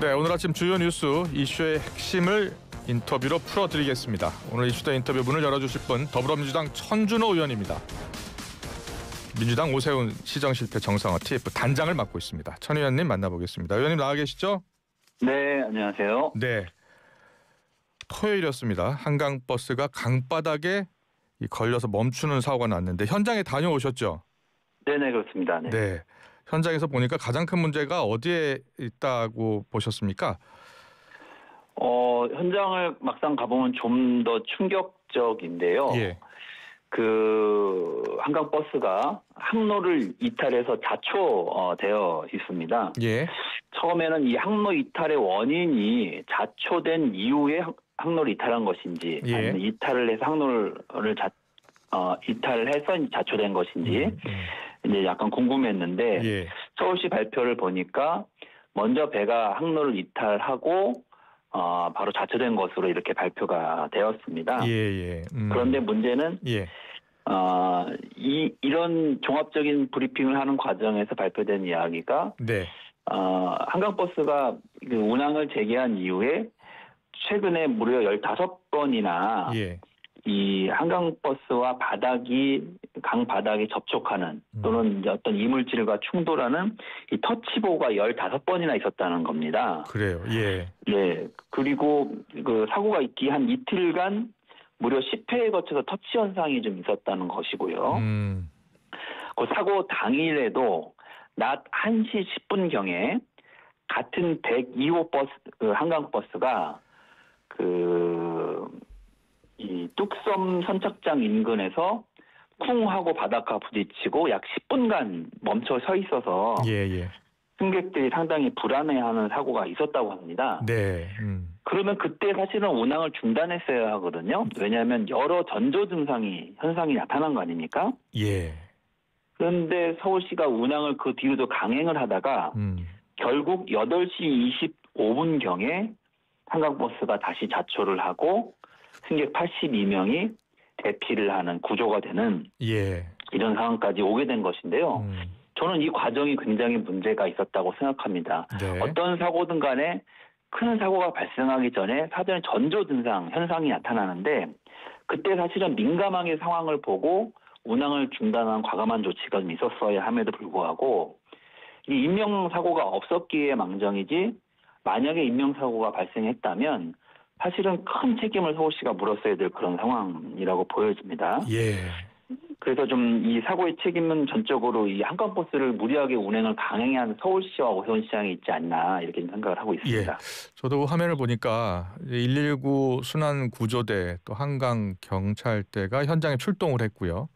네, 오늘 아침 주요 뉴스 이슈의 핵심을 인터뷰로 풀어드리겠습니다. 오늘 이슈대 인터뷰 문을 열어주실 분 더불어민주당 천준호 의원입니다. 민주당 오세훈 시정 실패 정상화 TF 단장을 맡고 있습니다. 천 의원님 만나보겠습니다. 의원님 나와 계시죠? 네, 안녕하세요. 네, 토요일이었습니다. 한강버스가 강바닥에 걸려서 멈추는 사고가 났는데 현장에 다녀오셨죠? 네네, 그렇습니다. 네. 네, 현장에서 보니까 가장 큰 문제가 어디에 있다고 보셨습니까? 현장을 막상 가보면 좀 더 충격적인데요. 예. 그 한강버스가 항로를 이탈해서 자초되어 있습니다. 예. 처음에는 이 항로 이탈의 원인이 자초된 이후에 항로를 이탈한 것인지, 예. 아니면 이탈을 해서 항로를 이탈을 해서 자초된 것인지 이제 약간 궁금했는데 예. 서울시 발표를 보니까 먼저 배가 항로를 이탈하고 바로 자초된 것으로 이렇게 발표가 되었습니다. 예. 그런데 문제는 예. 이런 종합적인 브리핑을 하는 과정에서 발표된 이야기가 네. 한강버스가 그 운항을 재개한 이후에 최근에 무려 15번이나 예. 이 한강버스와 강 바닥이 접촉하는 또는 이제 어떤 이물질과 충돌하는 이 터치보가 15번이나 있었다는 겁니다. 그래요. 예. 네. 그리고 그 사고가 있기 한 이틀간 무려 10회에 거쳐서 터치 현상이 좀 있었다는 것이고요. 그 사고 당일에도 낮 1시 10분경에 같은 102호 버스, 그 한강버스가 이 뚝섬 선착장 인근에서 쿵 하고 바닷가 부딪히고 약 10분간 멈춰 서 있어서 예. 승객들이 상당히 불안해하는 사고가 있었다고 합니다. 네. 그러면 그때 사실은 운항을 중단했어야 하거든요. 왜냐하면 여러 전조 현상이 나타난 거 아닙니까? 예. 그런데 서울시가 운항을 그 뒤로도 강행을 하다가 결국 8시 25분경에 한강버스가 다시 자초를 하고 승객 82명이 대피를 하는 구조가 되는 예. 이런 상황까지 오게 된 것인데요. 저는 이 과정이 굉장히 문제가 있었다고 생각합니다. 네. 어떤 사고든 간에 큰 사고가 발생하기 전에 사전에 전조 현상이 나타나는데 그때 사실은 민감하게 상황을 보고 운항을 중단한 과감한 조치가 좀 있었어야 함에도 불구하고 이 인명사고가 없었기에 망정이지 만약에 인명사고가 발생했다면 사실은 큰 책임을 서울시가 물었어야 될 그런 상황이라고 보여집니다. 예. 그래서 좀 이 사고의 책임은 전적으로 이 한강버스를 무리하게 운행을 강행한 서울시와 오세훈 시장이 있지 않나 이렇게 생각을 하고 있습니다. 예. 저도 화면을 보니까 119 순환 구조대 또 한강 경찰대가 현장에 출동을 했고요.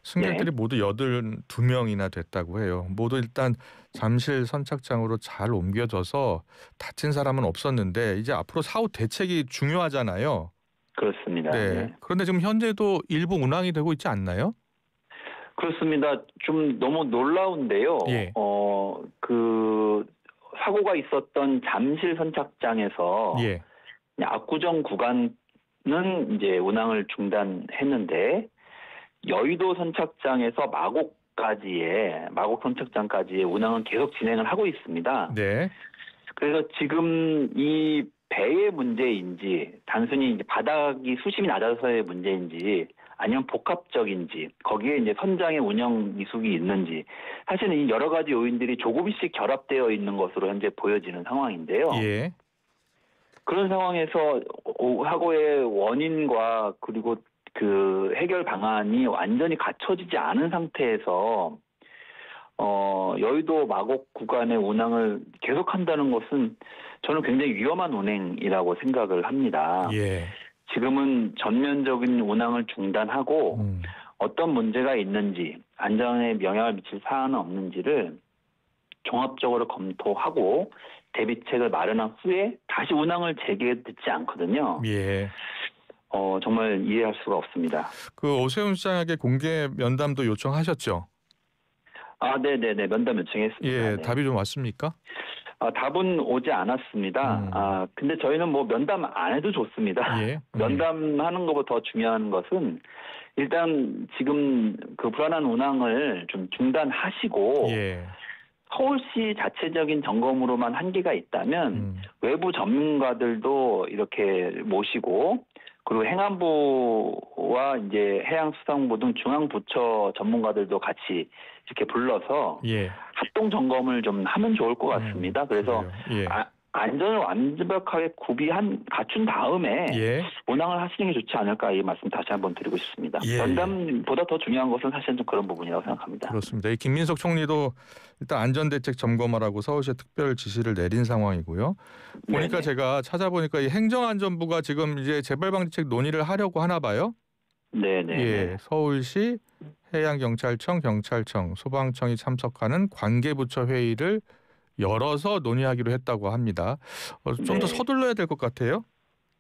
승객들이 모두 82명이나 됐다고 해요. 모두 일단 잠실 선착장으로 잘 옮겨져서 다친 사람은 없었는데 이제 앞으로 사후 대책이 중요하잖아요. 그렇습니다. 네. 네. 그런데 지금 현재도 일부 운항이 되고 있지 않나요? 그렇습니다. 좀 너무 놀라운데요. 예. 그 사고가 있었던 잠실 선착장에서 예. 압구정 구간은 이제 운항을 중단했는데 여의도 선착장에서 마곡 선착장까지의 운항은 계속 진행을 하고 있습니다. 네. 그래서 지금 이 배의 문제인지 단순히 이제 바닥이 수심이 낮아서의 문제인지 아니면 복합적인지 거기에 이제 선장의 운영 미숙이 있는지 사실은 이 여러 가지 요인들이 조금씩 결합되어 있는 것으로 현재 보여지는 상황인데요. 예. 그런 상황에서 사고의 원인과 그리고 그 해결 방안이 완전히 갖춰지지 않은 상태에서 여의도 마곡 구간의 운항을 계속한다는 것은 저는 굉장히 위험한 운행이라고 생각을 합니다. 예. 지금은 전면적인 운항을 중단하고 어떤 문제가 있는지 안전에 영향을 미칠 사안은 없는지를 종합적으로 검토하고 대비책을 마련한 후에 다시 운항을 재개해도 늦지 않거든요. 예. 정말 이해할 수가 없습니다. 그 오세훈 시장에게 공개 면담도 요청하셨죠? 네네네. 면담 요청했습니다. 예, 네. 답이 좀 왔습니까? 답은 오지 않았습니다. 근데 저희는 뭐 면담 안 해도 좋습니다. 예. 면담하는 것보다 더 중요한 것은 일단 지금 그 불안한 운항을 좀 중단하시고 예. 서울시 자체적인 점검으로만 한계가 있다면 외부 전문가들도 이렇게 모시고 그리고 행안부와 이제 해양수산부 등 중앙부처 전문가들도 같이 이렇게 불러서 예. 합동 점검을 좀 하면 좋을 것 같습니다. 그래서 그래요. 예. 안전을 완벽하게 갖춘 다음에 예. 운항을 하시는 게 좋지 않을까 이 말씀 다시 한번 드리고 싶습니다. 예. 전담보다 더 중요한 것은 사실은 좀 그런 부분이라고 생각합니다. 그렇습니다. 이 김민석 총리도 일단 안전대책 점검하라고 서울시에 특별 지시를 내린 상황이고요. 보니까 네네. 제가 찾아보니까 이 행정안전부가 지금 이제 재발방지책 논의를 하려고 하나 봐요. 네네. 예, 서울시, 해양경찰청, 경찰청, 소방청이 참석하는 관계부처 회의를 열어서 논의하기로 했다고 합니다. 좀 더 네. 서둘러야 될 것 같아요.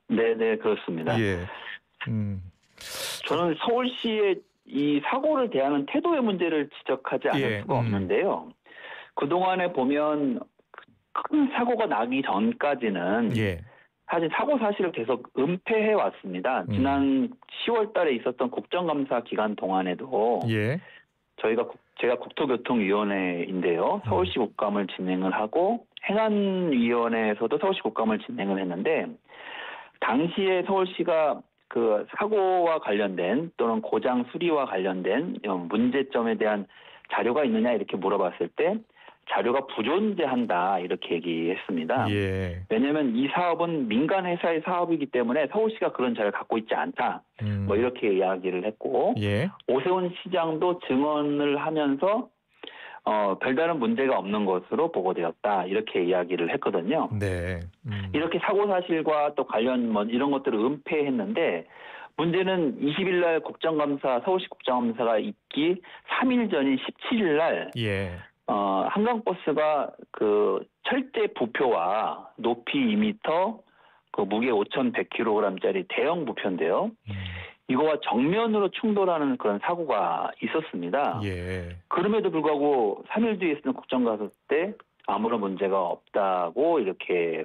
네네 그렇습니다. 예. 저는 서울시의 이 사고를 대하는 태도의 문제를 지적하지 않을 수가 없는데요. 그동안에 보면 큰 사고가 나기 전까지는 예. 사실 사고 사실을 계속 은폐해 왔습니다. 지난 10월 달에 있었던 국정감사 기간 동안에도 예. 제가 국토교통위원회인데요. 서울시 국감을 진행을 하고 행안위원회에서도 서울시 국감을 진행을 했는데 당시에 서울시가 그 사고와 관련된 또는 고장 수리와 관련된 문제점에 대한 자료가 있느냐 이렇게 물어봤을 때 자료가 부존재한다 이렇게 얘기했습니다. 예. 왜냐하면 이 사업은 민간 회사의 사업이기 때문에 서울시가 그런 자료를 갖고 있지 않다. 뭐 이렇게 이야기를 했고 예. 오세훈 시장도 증언을 하면서 별다른 문제가 없는 것으로 보고되었다 이렇게 이야기를 했거든요. 네. 이렇게 사고 사실과 또 관련 뭐 이런 것들을 은폐했는데 문제는 20일 날 서울시 국정감사가 있기 3일 전인 17일 날 예. 한강버스가 그 철제 부표와 높이 2m, 그 무게 5,100kg짜리 대형 부표인데요. 이거와 정면으로 충돌하는 그런 사고가 있었습니다. 예. 그럼에도 불구하고 3일 뒤에 있었던 국정감사 때 아무런 문제가 없다고 이렇게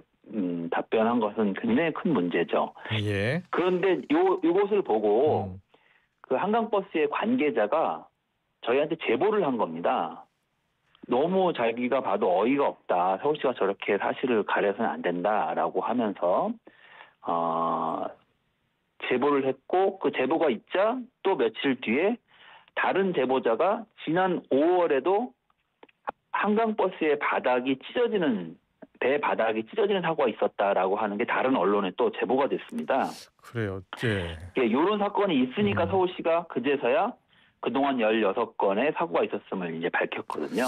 답변한 것은 굉장히 큰 문제죠. 예. 그런데 이것을 보고 그 한강버스의 관계자가 저희한테 제보를 한 겁니다. 너무 자기가 봐도 어이가 없다. 서울시가 저렇게 사실을 가려서는 안 된다라고 하면서 제보를 했고 그 제보가 있자 또 며칠 뒤에 다른 제보자가 지난 5월에도 한강버스의 배 바닥이 찢어지는 사고가 있었다라고 하는 게 다른 언론에 또 제보가 됐습니다. 그래요. 예. 이런 사건이 있으니까 서울시가 그제서야 그동안 16건의 사고가 있었음을 이제 밝혔거든요.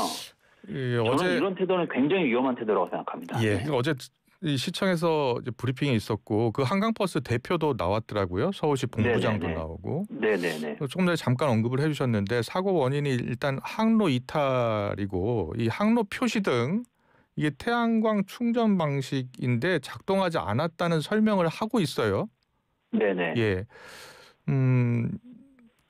예, 저는 이런 태도는 굉장히 위험한 태도라고 생각합니다. 예, 어제 이 시청에서 이제 브리핑이 있었고 그 한강버스 대표도 나왔더라고요. 서울시 본부장도 네네네. 나오고. 네네네. 조금 전에 잠깐 언급을 해주셨는데 사고 원인이 일단 항로 이탈이고 이 항로 표시 등 이게 태양광 충전 방식인데 작동하지 않았다는 설명을 하고 있어요. 네네. 예.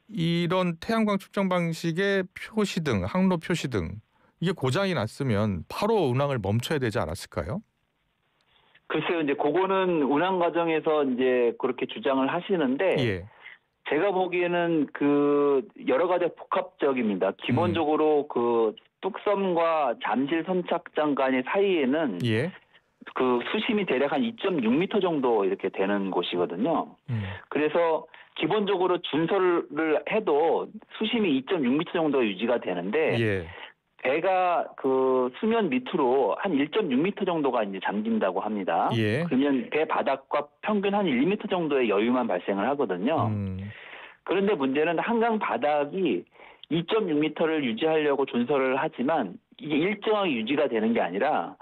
이런 태양광 충전 방식의 표시 등 항로 표시 등 이게 고장이 났으면 바로 운항을 멈춰야 되지 않았을까요? 글쎄요, 이제 그거는 운항 과정에서 이제 그렇게 주장을 하시는데 예. 제가 보기에는 그 여러 가지 복합적입니다. 기본적으로 그 뚝섬과 잠실 선착장 간의 사이에는 예. 그 수심이 대략 한 2.6m 정도 이렇게 되는 곳이거든요. 그래서 기본적으로 준설을 해도 수심이 2.6m 정도 유지가 되는데 예. 배가 그 수면 밑으로 한 1.6m 정도가 이제 잠긴다고 합니다. 예. 그러면 배 바닥과 평균 한 1m 정도의 여유만 발생을 하거든요. 그런데 문제는 한강 바닥이 2.6m를 유지하려고 준설을 하지만 이게 일정하게 유지가 되는 게 아니라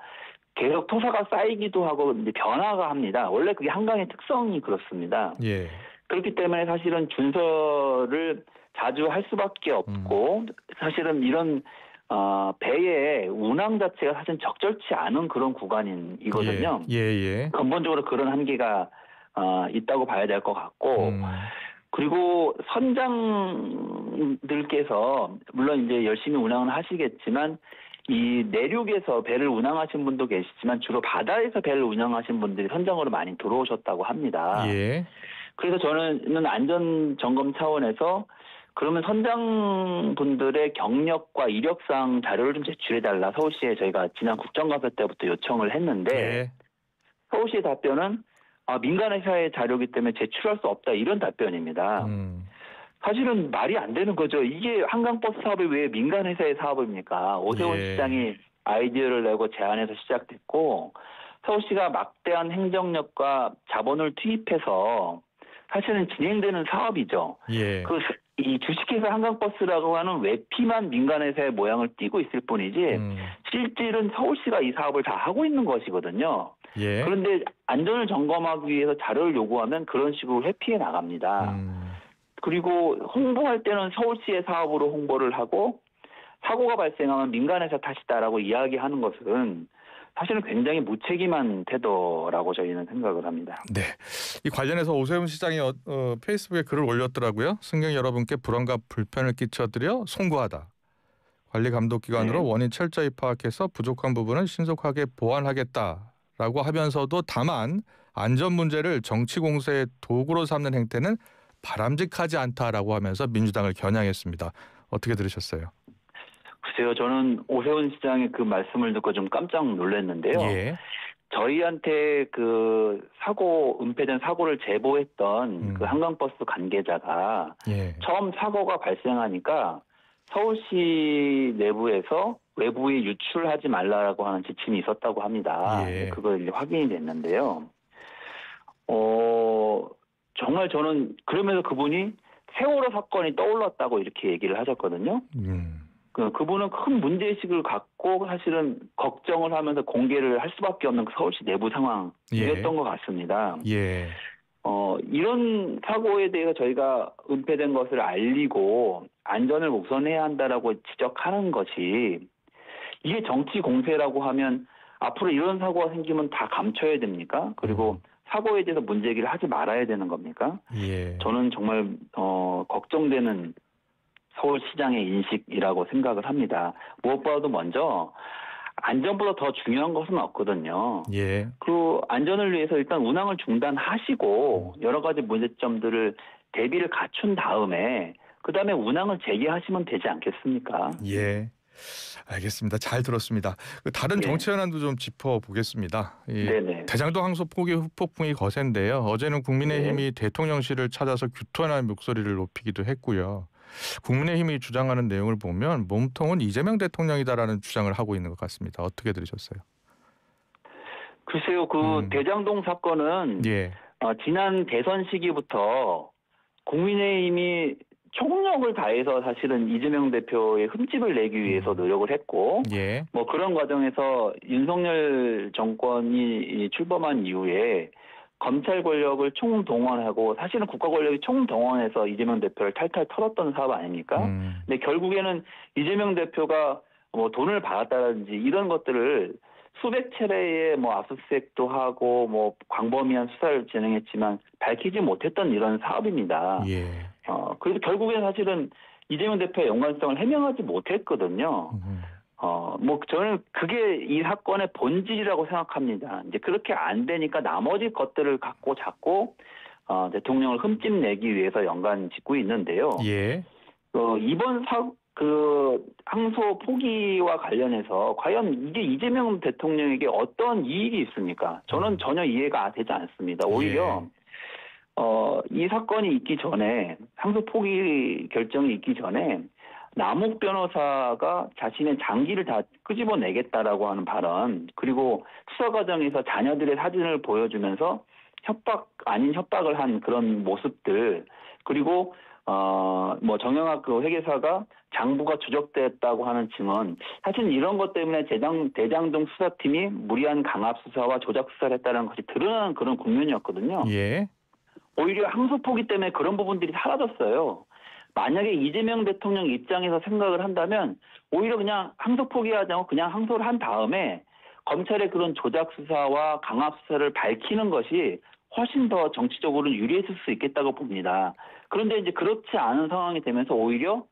계속 토사가 쌓이기도 하고 이제 변화가 합니다. 원래 그게 한강의 특성이 그렇습니다. 예. 그렇기 때문에 사실은 준설을 자주 할 수밖에 없고 사실은 이런 배의 운항 자체가 사실 적절치 않은 그런 구간이거든요. 예. 근본적으로 그런 한계가 있다고 봐야 될 것 같고 그리고 선장들께서 물론 이제 열심히 운항을 하시겠지만 이 내륙에서 배를 운항하신 분도 계시지만 주로 바다에서 배를 운항하신 분들이 선장으로 많이 들어오셨다고 합니다. 예. 그래서 저는 안전 점검 차원에서 그러면 선장분들의 경력과 이력상 자료를 좀 제출해달라 서울시에 저희가 지난 국정감사 때부터 요청을 했는데 예. 서울시의 답변은 민간회사의 자료이기 때문에 제출할 수 없다 이런 답변입니다. 사실은 말이 안 되는 거죠. 이게 한강버스 사업이 왜 민간회사의 사업입니까? 오세훈 예. 시장이 아이디어를 내고 제안해서 시작됐고 서울시가 막대한 행정력과 자본을 투입해서 사실은 진행되는 사업이죠. 예. 이 주식회사 한강버스라고 하는 외피만 민간회사의 모양을 띠고 있을 뿐이지 실질은 서울시가 이 사업을 다 하고 있는 것이거든요. 예. 그런데 안전을 점검하기 위해서 자료를 요구하면 그런 식으로 회피해 나갑니다. 그리고 홍보할 때는 서울시의 사업으로 홍보를 하고 사고가 발생하면 민간회사 탓이다라고 이야기하는 것은 사실은 굉장히 무책임한 태도라고 저희는 생각을 합니다. 네. 이 관련해서 오세훈 시장이 페이스북에 글을 올렸더라고요. 승객 여러분께 불안과 불편을 끼쳐드려 송구하다. 관리 감독 기관으로 네. 원인 철저히 파악해서 부족한 부분은 신속하게 보완하겠다라고 하면서도 다만 안전 문제를 정치 공세의 도구로 삼는 행태는 바람직하지 않다라고 하면서 민주당을 겨냥했습니다. 어떻게 들으셨어요? 글쎄요. 저는 오세훈 시장의 그 말씀을 듣고 좀 깜짝 놀랐는데요. 예. 저희한테 은폐된 사고를 제보했던 그 한강버스 관계자가 예. 처음 사고가 발생하니까 서울시 내부에서 외부에 유출하지 말라고 하는 지침이 있었다고 합니다. 예. 그거 이제 확인이 됐는데요. 정말 저는 그러면서 그분이 세월호 사건이 떠올랐다고 이렇게 얘기를 하셨거든요. 그분은 큰 문제의식을 갖고 사실은 걱정을 하면서 공개를 할 수밖에 없는 서울시 내부 상황이었던 것 같습니다. 예. 이런 사고에 대해서 저희가 은폐된 것을 알리고 안전을 우선해야 한다라고 지적하는 것이 이게 정치 공세라고 하면 앞으로 이런 사고가 생기면 다 감춰야 됩니까? 그리고 사고에 대해서 문제제기를 하지 말아야 되는 겁니까? 예. 저는 정말 걱정되는 서울시장의 인식이라고 생각을 합니다. 무엇보다도 먼저 안전보다 더 중요한 것은 없거든요. 예. 그 안전을 위해서 일단 운항을 중단하시고 여러 가지 문제점들을 대비를 갖춘 다음에 그다음에 운항을 재개하시면 되지 않겠습니까? 예. 알겠습니다. 잘 들었습니다. 다른 예. 정치 현안도 좀 짚어보겠습니다. 네네. 대장동 항소 포기 후폭풍이 거센데요. 어제는 국민의힘이 네. 대통령실을 찾아서 규탄할 목소리를 높이기도 했고요. 국민의힘이 주장하는 내용을 보면 몸통은 이재명 대통령이다라는 주장을 하고 있는 것 같습니다. 어떻게 들으셨어요? 글쎄요. 대장동 사건은 예. 지난 대선 시기부터 국민의힘이 총력을 다해서 사실은 이재명 대표의 흠집을 내기 위해서 노력을 했고 예. 뭐 그런 과정에서 윤석열 정권이 출범한 이후에 검찰 권력을 총동원하고 사실은 국가 권력이 총동원해서 이재명 대표를 탈탈 털었던 사업 아닙니까? 근데 결국에는 이재명 대표가 뭐 돈을 받았다든지 이런 것들을 수백 차례의 뭐 압수수색도 하고 뭐 광범위한 수사를 진행했지만 밝히지 못했던 이런 사업입니다. 예. 그래서 결국엔 사실은 이재명 대표의 연관성을 해명하지 못했거든요. 뭐 저는 그게 이 사건의 본질이라고 생각합니다. 이제 그렇게 안 되니까 나머지 것들을 갖고 자꾸 대통령을 흠집 내기 위해서 연관 짓고 있는데요. 예. 이번 항소 포기와 관련해서 과연 이게 이재명 대통령에게 어떤 이익이 있습니까? 저는 전혀 이해가 되지 않습니다. 오히려 이 사건이 있기 전에 항소 포기 결정이 있기 전에 남욱 변호사가 자신의 장기를 다 끄집어내겠다라고 하는 발언, 그리고 수사 과정에서 자녀들의 사진을 보여주면서 협박 아닌 협박을 한 그런 모습들, 그리고 뭐 정영학 그 회계사가 장부가 조작됐다고 하는 증언, 사실 이런 것 때문에 대장동 수사팀이 무리한 강압 수사와 조작 수사를 했다는 것이 드러나는 그런 국면이었거든요. 예. 오히려 항소 포기 때문에 그런 부분들이 사라졌어요. 만약에 이재명 대통령 입장에서 생각을 한다면 오히려 그냥 항소 포기하지 않고 그냥 항소를 한 다음에 검찰의 그런 조작 수사와 강압 수사를 밝히는 것이 훨씬 더 정치적으로 유리했을 수 있겠다고 봅니다. 그런데 이제 그렇지 않은 상황이 되면서 오히려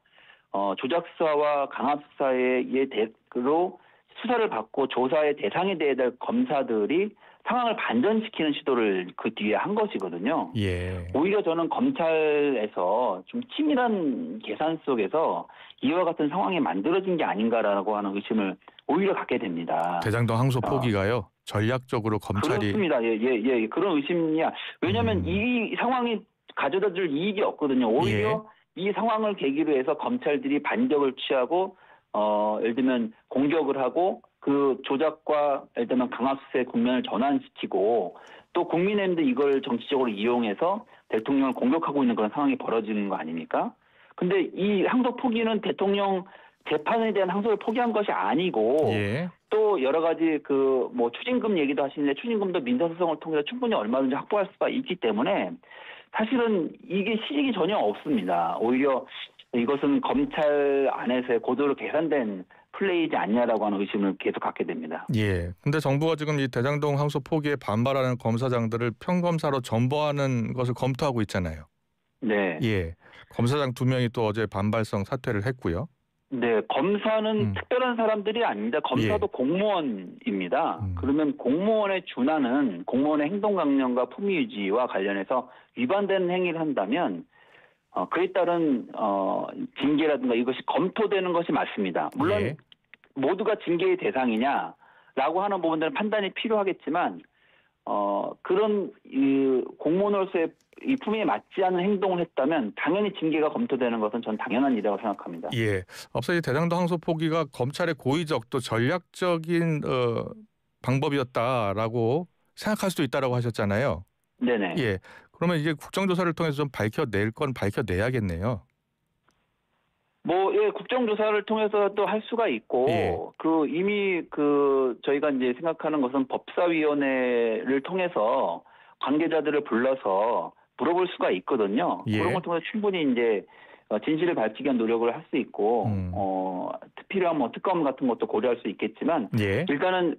조작 수사와 강압 수사의 대로 수사를 받고 조사의 대상이 돼야 될 검사들이 상황을 반전시키는 시도를 그 뒤에 한 것이거든요. 예. 오히려 저는 검찰에서 좀 치밀한 계산 속에서 이와 같은 상황이 만들어진 게 아닌가라고 하는 의심을 오히려 갖게 됩니다. 대장동 항소 포기가요. 전략적으로 검찰이 그렇습니다. 예. 그런 의심이야. 왜냐하면 이 상황이 가져다줄 이익이 없거든요. 오히려 이 상황을 계기로 해서 검찰들이 반격을 취하고 예를 들면 공격을 하고 그 조작과 예를 들면 강압수사의 국면을 전환시키고 또 국민의힘도 이걸 정치적으로 이용해서 대통령을 공격하고 있는 그런 상황이 벌어지는 거 아닙니까? 근데 이 항소 포기는 대통령 재판에 대한 항소를 포기한 것이 아니고 예. 또 여러 가지 그 뭐 추징금 얘기도 하시는데 추징금도 민사소송을 통해서 충분히 얼마든지 확보할 수가 있기 때문에 사실은 이게 실익이 전혀 없습니다. 오히려 이것은 검찰 안에서의 고도로 계산된 플레이지 않냐라고 하는 의심을 계속 갖게 됩니다. 예. 근데 정부가 지금 이 대장동 항소 포기에 반발하는 검사장들을 평검사로 전보하는 것을 검토하고 있잖아요. 네. 예. 검사장 2명이 또 어제 반발성 사퇴를 했고요. 네, 검사는 특별한 사람들이 아닙니다. 검사도 공무원입니다. 그러면 공무원에 준하는 공무원의 행동 강령과 품위 유지와 관련해서 위반되는 행위를 한다면 그에 따른 징계라든가 이것이 검토되는 것이 맞습니다. 물론 모두가 징계의 대상이냐라고 하는 부분들은 판단이 필요하겠지만 그런 공무원으로서의 이 품위에 맞지 않는 행동을 했다면 당연히 징계가 검토되는 것은 전 당연한 일이라고 생각합니다. 예. 앞서 이 대장동 항소 포기가 검찰의 고의적 또 전략적인 방법이었다라고 생각할 수도 있다라고 하셨잖아요. 네네. 예. 그러면 이제 국정조사를 통해서 좀 밝혀낼 건 밝혀내야겠네요. 국정조사를 통해서도 할 수가 있고, 이미 저희가 이제 생각하는 것은 법사위원회를 통해서 관계자들을 불러서 물어볼 수가 있거든요. 그런 걸 통해서 충분히 이제 진실을 밝히기 위한 노력을 할 수 있고, 필요한 특검 같은 것도 고려할 수 있겠지만, 일단은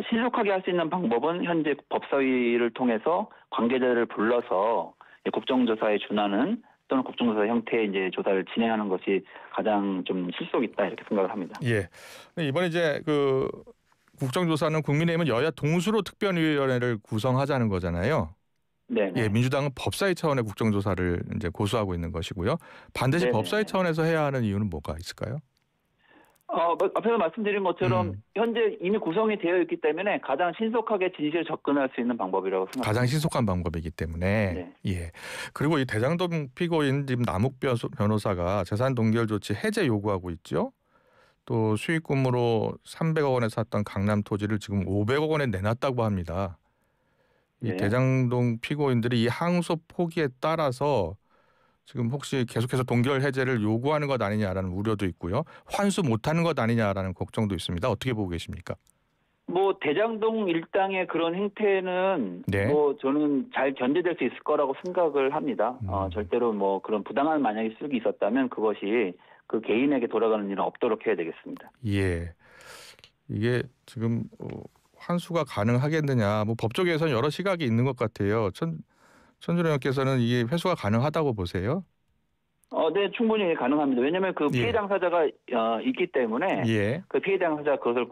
신속하게 할 수 있는 방법은 현재 법사위를 통해서 관계자들을 불러서 국정조사에 준하는 또는 국정조사 형태의 이제 조사를 진행하는 것이 가장 좀 실속 있다 이렇게 생각을 합니다. 예. 이번에 이제 국정조사는 국민의힘은 여야 동수로 특별위원회를 구성하자는 거잖아요. 네. 예, 민주당은 법사위 차원의 국정조사를 이제 고수하고 있는 것이고요. 반드시 법사위 차원에서 해야 하는 이유는 뭐가 있을까요? 앞에서 말씀드린 것처럼 현재 이미 구성이 되어 있기 때문에 가장 신속하게 진실에 접근할 수 있는 방법이라고 생각합니다. 가장 신속한 방법이기 때문에. 예. 그리고 이 대장동 피고인 지금 남욱 변호사가 재산 동결 조치 해제 요구하고 있죠. 또 수익금으로 300억 원에 샀던 강남 토지를 지금 500억 원에 내놨다고 합니다. 이 대장동 피고인들이 이 항소 포기에 따라서 지금 혹시 계속해서 동결 해제를 요구하는 것 아니냐라는 우려도 있고요. 환수 못하는 것 아니냐라는 걱정도 있습니다. 어떻게 보고 계십니까? 대장동 일당의 그런 행태는 저는 잘 견제될 수 있을 거라고 생각을 합니다. 절대로 그런 부당한 만약에 수익이 있었다면 그것이 그 개인에게 돌아가는 일은 없도록 해야 되겠습니다. 예. 이게 지금 환수가 가능하겠느냐. 법조계에서는 여러 시각이 있는 것 같아요. 천준호 의원께서는 이게 회수가 가능하다고 보세요? 네, 충분히 가능합니다. 왜냐하면 그 피해 당사자가 있기 때문에 그 피해 당사자 그것을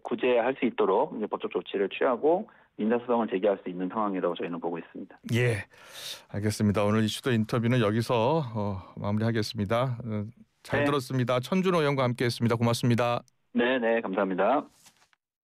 구제할 수 있도록 이제 법적 조치를 취하고 민사소송을 제기할 수 있는 상황이라고 저희는 보고 있습니다. 예, 알겠습니다. 오늘 이슈도 인터뷰는 여기서 마무리하겠습니다. 잘 들었습니다. 천준호 의원과 함께했습니다. 고맙습니다. 네, 감사합니다.